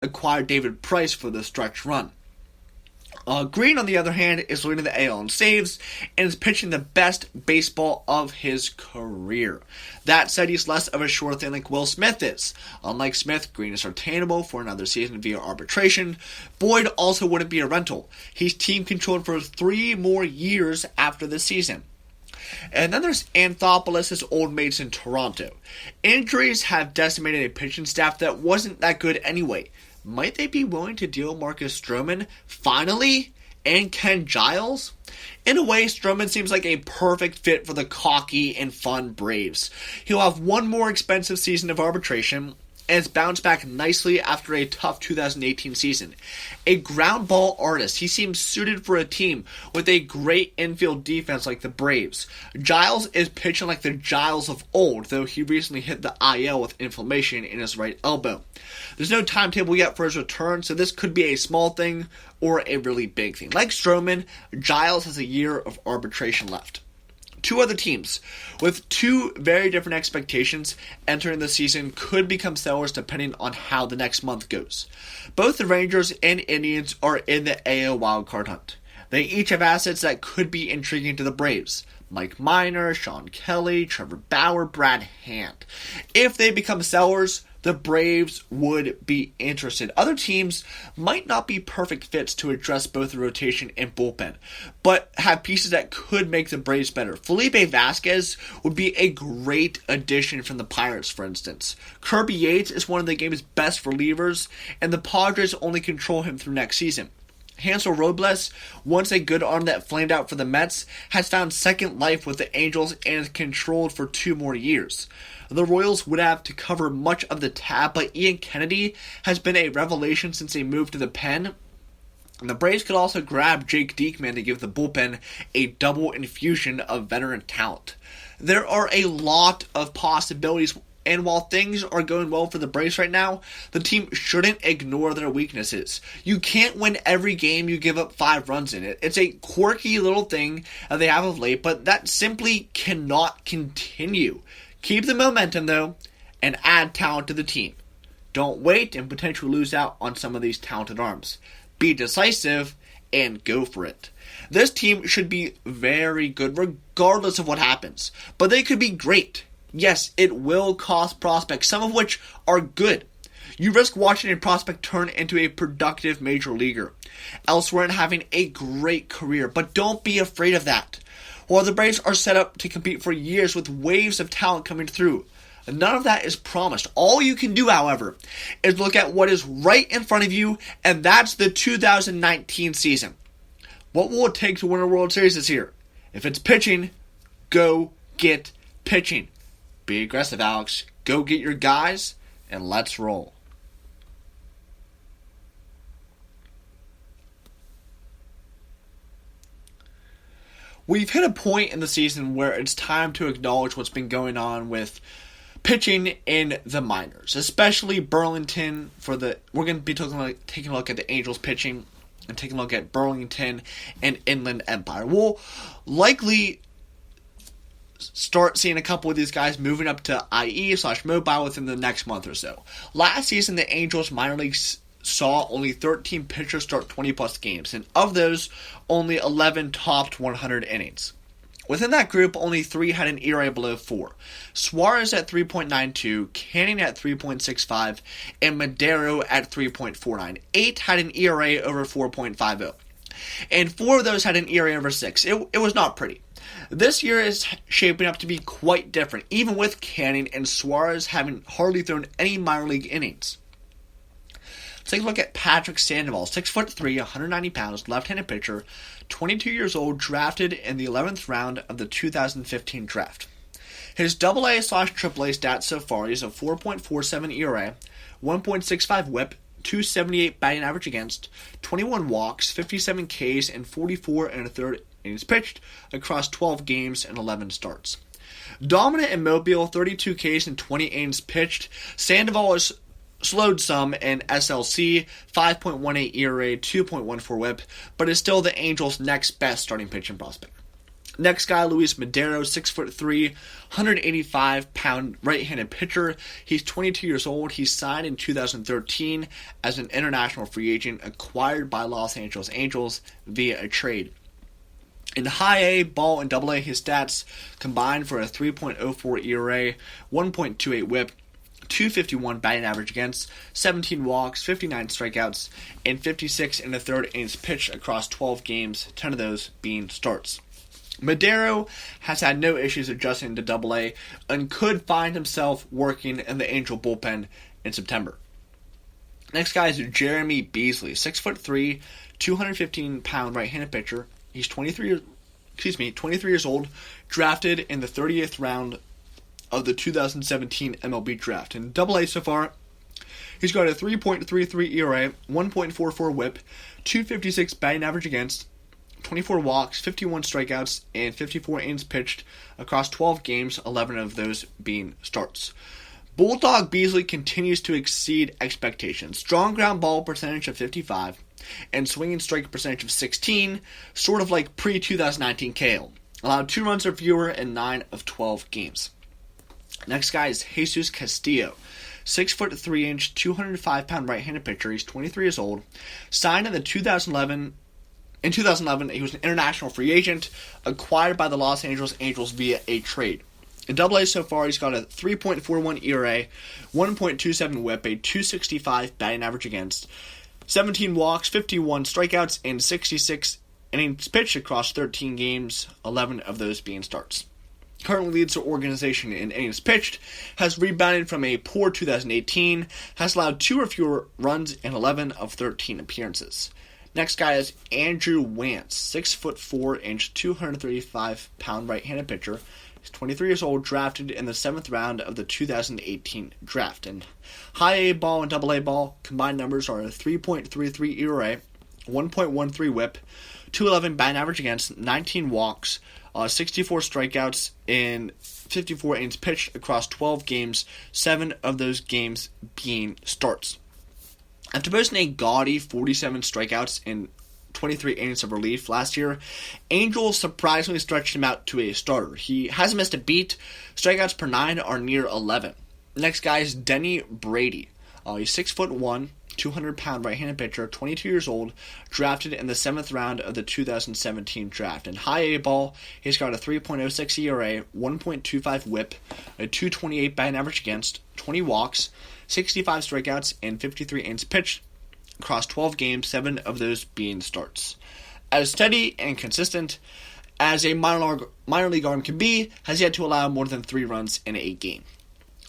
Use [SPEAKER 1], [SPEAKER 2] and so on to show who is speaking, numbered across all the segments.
[SPEAKER 1] acquired David Price for the stretch run. Green, on the other hand, is leading the AL in saves and is pitching the best baseball of his career. That said, he's less of a sure thing like Will Smith is. Unlike Smith, Green is retainable for another season via arbitration. Boyd also wouldn't be a rental. He's team controlled for 3 more years after the season. And then there's Anthopoulos' old mates in Toronto. Injuries have decimated a pitching staff that wasn't that good anyway. Might they be willing to deal Marcus Stroman, finally, and Ken Giles? In a way, Stroman seems like a perfect fit for the cocky and fun Braves. He'll have one more expensive season of arbitration, and has bounced back nicely after a tough 2018 season. A ground ball artist, he seems suited for a team with a great infield defense like the Braves. Giles is pitching like the Giles of old, though he recently hit the IL with inflammation in his right elbow. There's no timetable yet for his return, so this could be a small thing or a really big thing. Like Stroman, Giles has a year of arbitration left. 2 other teams with 2 very different expectations entering the season could become sellers depending on how the next month goes. Both the Rangers and Indians are in the AL wildcard hunt. They each have assets that could be intriguing to the Braves. Mike Minor, Sean Kelly, Trevor Bauer, Brad Hand. If they become sellers, the Braves would be interested. Other teams might not be perfect fits to address both the rotation and bullpen, but have pieces that could make the Braves better. Felipe Vasquez would be a great addition from the Pirates, for instance. Kirby Yates is one of the game's best relievers, and the Padres only control him through next season. Hansel Robles, once a good arm that flamed out for the Mets, has found second life with the Angels and is controlled for 2 more years. The Royals would have to cover much of the tab, but Ian Kennedy has been a revelation since they moved to the pen. And the Braves could also grab Jake Diekman to give the bullpen a double infusion of veteran talent. There are a lot of possibilities, and while things are going well for the Braves right now, the team shouldn't ignore their weaknesses. You can't win every game you give up 5 runs in it. It's a quirky little thing that they have of late, but that simply cannot continue. Keep the momentum, though, and add talent to the team. Don't wait and potentially lose out on some of these talented arms. Be decisive and go for it. This team should be very good regardless of what happens, but they could be great. Yes, it will cost prospects, some of which are good. You risk watching a prospect turn into a productive major leaguer elsewhere and having a great career, but don't be afraid of that. While the Braves are set up to compete for years with waves of talent coming through, none of that is promised. All you can do, however, is look at what is right in front of you, and that's the 2019 season. What will it take to win a World Series this year? If it's pitching, go get pitching. Be aggressive, Alex. Go get your guys, and let's roll. We've hit a point in the season where it's time to acknowledge what's been going on with pitching in the minors, especially Burlington. We're going to be taking a look at the Angels pitching and taking a look at Burlington and Inland Empire. We'll likely start seeing a couple of these guys moving up to IE/mobile within the next month or so. Last season, the Angels minor leagues saw only 13 pitchers start 20-plus games, and of those, only 11 topped 100 innings. Within that group, only 3 had an ERA below 4. Suarez at 3.92, Canning at 3.65, and Madero at 3.49. 8 had an ERA over 4.50. And 4 of those had an ERA over 6. It was not pretty. This year is shaping up to be quite different, even with Canning and Suarez having hardly thrown any minor league innings. Let's take a look at Patrick Sandoval, 6'3", 190 pounds, left-handed pitcher, 22 years old, drafted in the 11th round of the 2015 draft. His AA/AAA stats so far is a 4.47 ERA, 1.65 WHIP, 278 batting average against, 21 walks, 57 Ks, and 44 and a third innings pitched across 12 games and 11 starts. Dominant in Mobile, 32 Ks and 20 innings pitched, Sandoval is slowed some in SLC, 5.18 ERA, 2.14 WHIP, but is still the Angels' next best starting pitching prospect. Next guy, Luis Madero, 6'3", 185-pound right-handed pitcher. He's 22 years old. He signed in 2013 as an international free agent acquired by Los Angeles Angels via a trade. In high A, ball, and double A, his stats combined for a 3.04 ERA, 1.28 whip, 251 batting average against, 17 walks, 59 strikeouts, and 56 and a third innings pitched across 12 games, 10 of those being starts. Madero has had no issues adjusting to Double A and could find himself working in the Angel bullpen in September. Next guy is Jeremy Beasley, 6'3", 215-pound right-handed pitcher. He's 23 years old, drafted in the 30th round of the 2017 MLB draft. In Double A so far, he's got a 3.33 ERA, 1.44 whip, 256 batting average against, 24 walks, 51 strikeouts, and 54 innings pitched across 12 games, 11 of those being starts. Bulldog Beasley continues to exceed expectations. Strong ground ball percentage of 55 and swinging strike percentage of 16, sort of like pre-2019 Keuchel. Allowed 2 runs or fewer in 9 of 12 games. Next guy is Jesus Castillo. 6'3", 205-pound right-handed pitcher. He's 23 years old. Signed in 2011, he was an international free agent acquired by the Los Angeles Angels via a trade. In Double A so far, he's got a 3.41 ERA, 1.27 whip, a 265 batting average against, 17 walks, 51 strikeouts, and 66 innings pitched across 13 games, 11 of those being starts. Currently leads the organization in innings pitched, has rebounded from a poor 2018, has allowed 2 or fewer runs in 11 of 13 appearances. Next guy is Andrew Wantz, 6'4", 235-pound right-handed pitcher. He's 23 years old, drafted in the 7th round of the 2018 draft. And high A ball and double A ball combined numbers are a 3.33 ERA, 1.13 whip, 211 batting average against, 19 walks, 64 strikeouts, and 54 innings pitched across 12 games, 7 of those games being starts. After posting a gaudy 47 strikeouts in 23 innings of relief last year, Angels surprisingly stretched him out to a starter. He hasn't missed a beat. Strikeouts per 9 are near 11. Next guy is Denny Brady. He's 6'1", 200-pound right-handed pitcher, 22 years old, drafted in the 7th round of the 2017 draft. In high A ball, he's got a 3.06 ERA, 1.25 whip, a 228 batting average against, 20 walks, 65 strikeouts, and 53 innings pitched across 12 games, 7 of those being starts. As steady and consistent as a minor league arm can be, has yet to allow more than 3 runs in a game.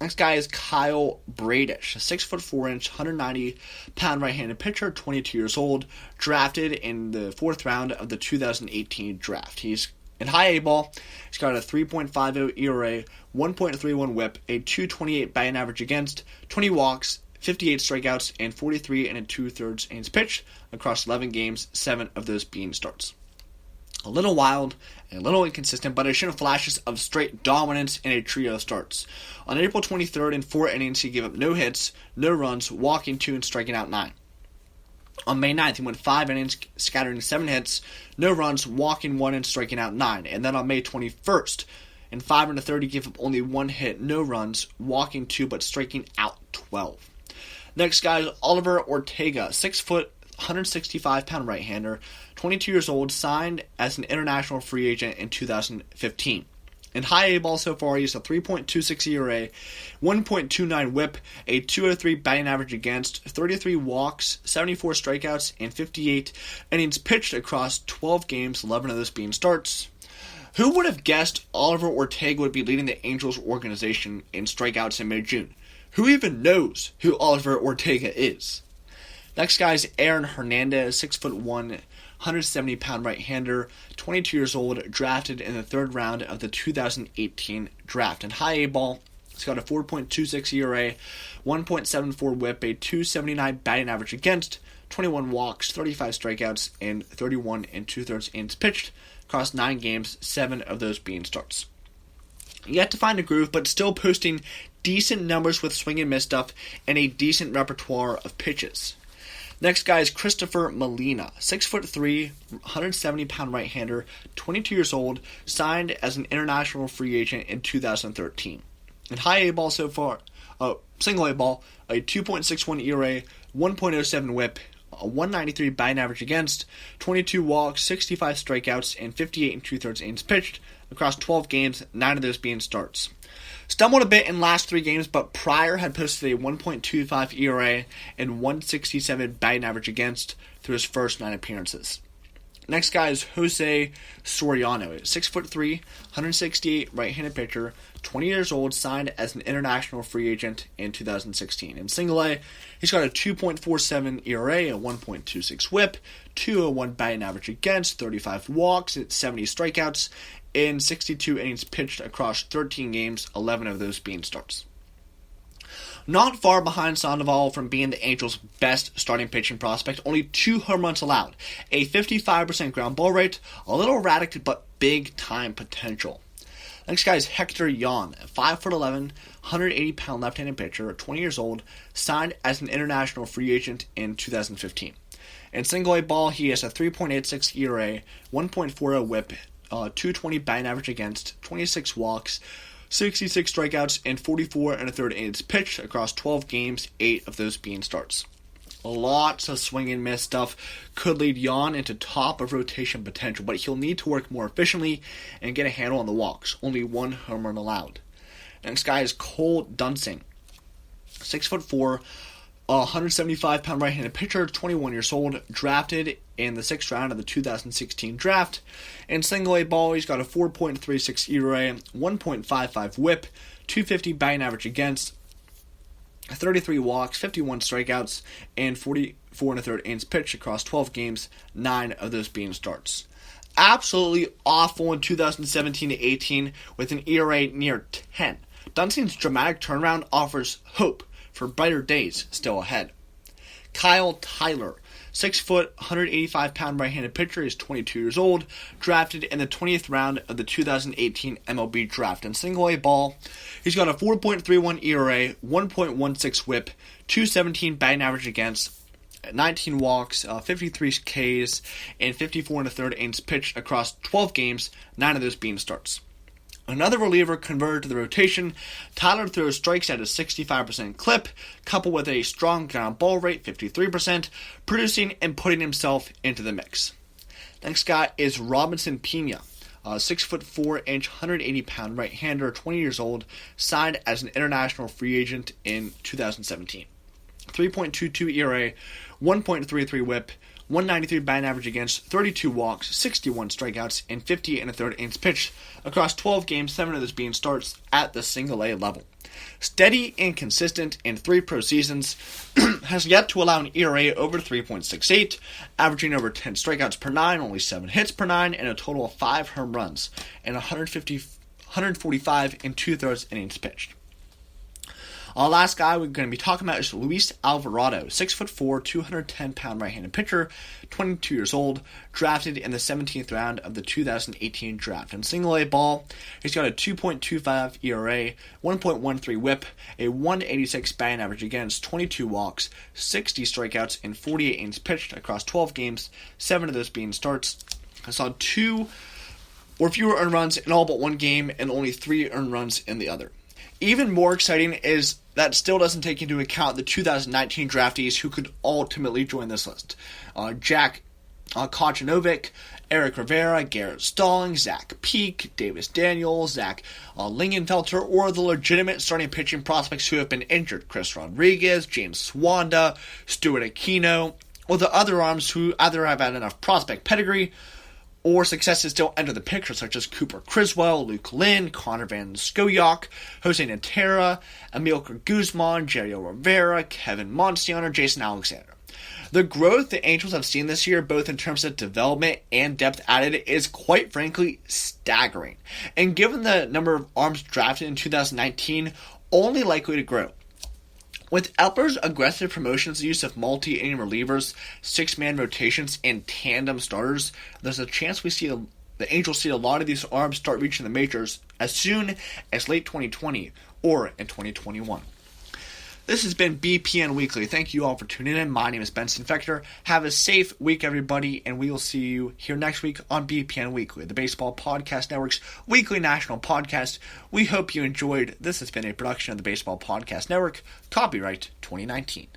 [SPEAKER 1] Next guy is Kyle Bradish, a 6'4", 190-pound right-handed pitcher, 22 years old, drafted in the 4th round of the 2018 draft. He's in high A ball. He's got a 3.50 ERA, 1.31 whip, a 228 batting average against, 20 walks, 58 strikeouts, and 43 and 2/3 innings pitched across 11 games, 7 of those being starts. A little wild and a little inconsistent, but has shown flashes of straight dominance in a trio of starts. On April 23rd, in 4 innings, he gave up no hits, no runs, walking 2 and striking out 9. On May 9th, he went 5 innings, scattering 7 hits, no runs, walking 1 and striking out 9. And then on May 21st, in 5 1/3, he gave up only 1 hit, no runs, walking 2 but striking out 12. Next guy is Oliver Ortega, 6 foot, 165-pound right-hander, 22 years old, signed as an international free agent in 2015. In high A ball so far, he has a 3.26 ERA, 1.29 whip, a 203 batting average against, 33 walks, 74 strikeouts, and 58 innings pitched across 12 games, 11 of those being starts. Who would have guessed Oliver Ortega would be leading the Angels organization in strikeouts in mid-June? Who even knows who Oliver Ortega is? Next guy is Aaron Hernandez, 6'1", 170-pound right-hander, 22 years old, drafted in the 3rd round of the 2018 draft. In high A ball, he's got a 4.26 ERA, 1.74 whip, a 279 batting average against, 21 walks, 35 strikeouts, and 31 and 2/3 innings pitched across 9 games, 7 of those being starts. Yet to find a groove, but still posting decent numbers with swing and miss stuff and a decent repertoire of pitches. Next guy is Christopher Molina, 6'3", 170-pound right-hander, 22 years old, signed as an international free agent in 2013. In high A ball so far, single A ball, a 2.61 ERA, 1.07 WHIP, a 193 batting average against, 22 walks, 65 strikeouts, and 58 2/3 innings pitched across 12 games, 9 of those being starts. Stumbled a bit in last 3 games, but prior had posted a 1.25 ERA and 167 batting average against through his first 9 appearances. Next guy is Jose Soriano, 6'3", 168 right-handed pitcher, 20 years old, signed as an international free agent in 2016. In single A, he's got a 2.47 ERA, a 1.26 WHIP, 201 batting average against, 35 walks, 70 strikeouts, in 62 innings pitched across 13 games, 11 of those being starts. Not far behind Sandoval from being the Angels' best starting pitching prospect, only 2 home runs allowed, a 55% ground ball rate, a little erratic but big-time potential. Next guy is Hector Yan, 5'11", 180-pound left-handed pitcher, 20 years old, signed as an international free agent in 2015. In single A ball, he has a 3.86 ERA, 1.40 WHIP, 220 batting average against, 26 walks, 66 strikeouts, and 44 1/3 innings pitched across 12 games, 8 of those being starts. Lots of swing and miss stuff could lead Yan into top of rotation potential, but he'll need to work more efficiently and get a handle on the walks. Only 1 home run allowed. Next guy is Cole Dunsing, 6'4", 175-pound right-handed pitcher, 21 years old, drafted in the 6th round of the 2016 draft. In single A ball, he's got a 4.36 ERA, 1.55 WHIP, 250 batting average against, 33 walks, 51 strikeouts, and 44 1/3 innings pitched across 12 games, 9 of those being starts. Absolutely awful in 2017-18 with an ERA near 10. Dunsing's dramatic turnaround offers hope for brighter days still ahead. Kyle Tyler, 6 foot, 185-pound right-handed pitcher, is 22 years old, drafted in the 20th round of the 2018 MLB draft. In single A ball, he's got a 4.31 ERA, 1.16 WHIP, 217 batting average against, 19 walks, 53 Ks, and 54 1/3 innings pitched across 12 games, 9 of those being starts. Another reliever converted to the rotation, Tyler throws strikes at a 65% clip, coupled with a strong ground ball rate, 53%, producing and putting himself into the mix. Next guy is Robinson Pena, 6'4", 180-pound right-hander, 20 years old, signed as an international free agent in 2017. 3.22 ERA, 1.33 WHIP, 193 batting average against, 32 walks, 61 strikeouts, and 58 1/3 innings pitched across 12 games, 7 of those being starts at the single A level. Steady and consistent in 3 pro seasons, has yet to allow an ERA over 3.68, averaging over 10 strikeouts per 9, only 7 hits per 9, and a total of 5 home runs, and 145 2/3 innings pitched. Last guy we're going to be talking about is Luis Alvarado, 6'4", 210-pound right-handed pitcher, 22 years old, drafted in the 17th round of the 2018 draft. In single A ball, he's got a 2.25 ERA, 1.13 WHIP, a 186 batting average against, 22 walks, 60 strikeouts, and 48 innings pitched across 12 games, 7 of those being starts. I saw 2 or fewer earned runs in all but 1 game and only 3 earned runs in the other. Even more exciting is that still doesn't take into account the 2019 draftees who could ultimately join this list. Jack Kochanovic, Eric Rivera, Garrett Stallings, Zach Peak, Davis Daniels, Zach Lingenfelter, or the legitimate starting pitching prospects who have been injured. Chris Rodriguez, James Swanda, Stuart Aquino, or the other arms who either have had enough prospect pedigree or successes still enter the picture, such as Cooper Criswell, Luke Lynn, Connor Van Scoyoc, Jose Natera, Emilcar Guzman, Jerry Rivera, Kevin Monsignor, Jason Alexander. The growth the Angels have seen this year, both in terms of development and depth added, is quite frankly staggering. And given the number of arms drafted in 2019, only likely to grow. With Epler's aggressive promotions, the use of multi-inning relievers, 6-man rotations, and tandem starters, there's a chance we see the Angels see a lot of these arms start reaching the majors as soon as late 2020 or in 2021. This has been BPN Weekly. Thank you all for tuning in. My name is Benson Fector. Have a safe week, everybody, and we will see you here next week on BPN Weekly, the Baseball Podcast Network's weekly national podcast. We hope you enjoyed. This has been a production of the Baseball Podcast Network. Copyright 2019.